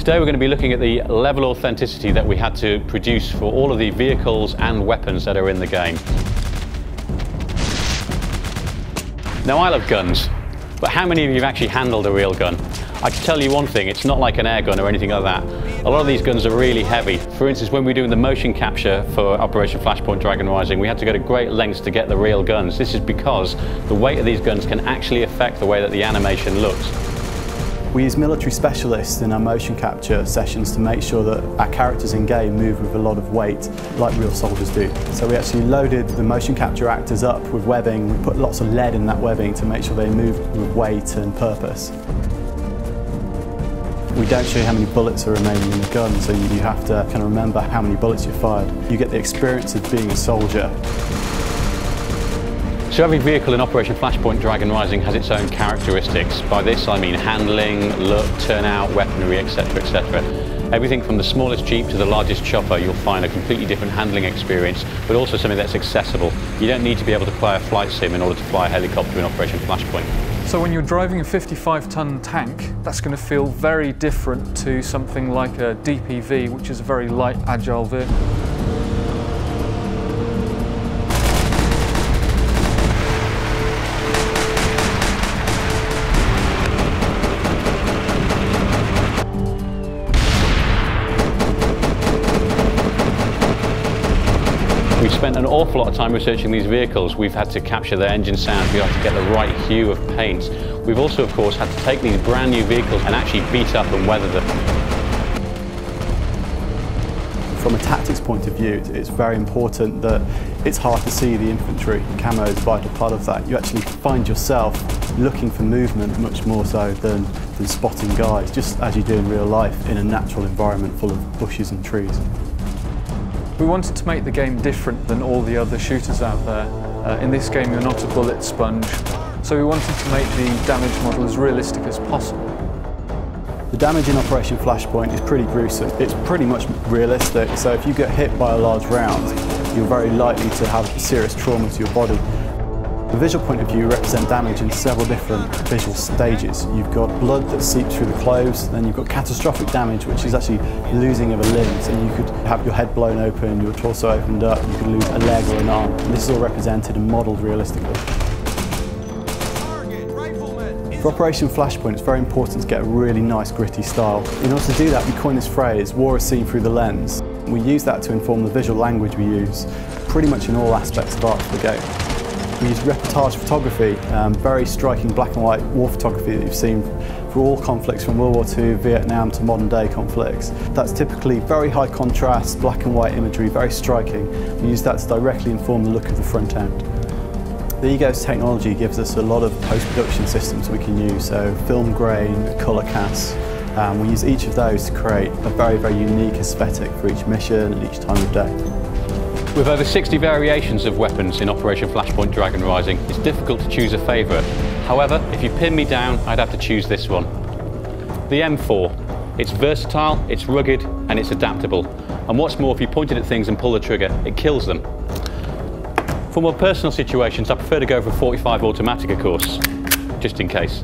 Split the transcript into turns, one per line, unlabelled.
Today we're going to be looking at the level of authenticity that we had to produce for all of the vehicles and weapons that are in the game. Now, I love guns, but how many of you have actually handled a real gun? I can tell you one thing, it's not like an air gun or anything like that. A lot of these guns are really heavy. For instance, when we were doing the motion capture for Operation Flashpoint Dragon Rising, we had to go to great lengths to get the real guns. This is because the weight of these guns can actually affect the way that the animation looks.
We use military specialists in our motion capture sessions to make sure that our characters in game move with a lot of weight, like real soldiers do. So we actually loaded the motion capture actors up with webbing. We put lots of lead in that webbing to make sure they move with weight and purpose. We don't show you how many bullets are remaining in the gun, so you have to kind of remember how many bullets you fired. You get the experience of being a soldier.
So every vehicle in Operation Flashpoint Dragon Rising has its own characteristics. By this I mean handling, look, turnout, weaponry, etc, etc. Everything from the smallest Jeep to the largest chopper, you'll find a completely different handling experience, but also something that's accessible. You don't need to be able to play a flight sim in order to fly a helicopter in Operation Flashpoint.
So when you're driving a 55-ton tank, that's going to feel very different to something like a DPV, which is a very light, agile vehicle.
We've spent an awful lot of time researching these vehicles. We've had to capture their engine sound, we have to get the right hue of paint. We've also, of course, had to take these brand new vehicles and actually beat up and weather them.
From a tactics point of view, it's very important that it's hard to see the infantry. Camo is a vital part of that. You actually find yourself looking for movement much more so than spotting guys, just as you do in real life in a natural environment full of bushes and trees.
We wanted to make the game different than all the other shooters out there. In this game you're not a bullet sponge, so we wanted to make the damage model as realistic as possible.
The damage in Operation Flashpoint is pretty gruesome. It's pretty much realistic, so if you get hit by a large round, you're very likely to have serious trauma to your body. The visual point of view represents damage in several different visual stages. You've got blood that seeps through the clothes, then you've got catastrophic damage, which is actually losing of a limb. So you could have your head blown open, your torso opened up, you could lose a leg or an arm. And this is all represented and modelled realistically. For Operation Flashpoint, it's very important to get a really nice gritty style. In order to do that, we coined this phrase, war is seen through the lens. We use that to inform the visual language we use pretty much in all aspects of art for the game. We use reportage photography, very striking black and white war photography that you've seen for all conflicts from World War II, Vietnam to modern day conflicts. That's typically very high contrast, black and white imagery, very striking. We use that to directly inform the look of the front end. The Egos technology gives us a lot of post-production systems we can use, so film grain, colour casts. We use each of those to create a very, very unique aesthetic for each mission and each time of day.
With over 60 variations of weapons in Operation Flashpoint Dragon Rising, it's difficult to choose a favourite. However, if you pin me down, I'd have to choose this one. The M4. It's versatile, it's rugged, and it's adaptable. And what's more, if you point it at things and pull the trigger, it kills them. For more personal situations, I prefer to go for a .45 automatic, of course, just in case.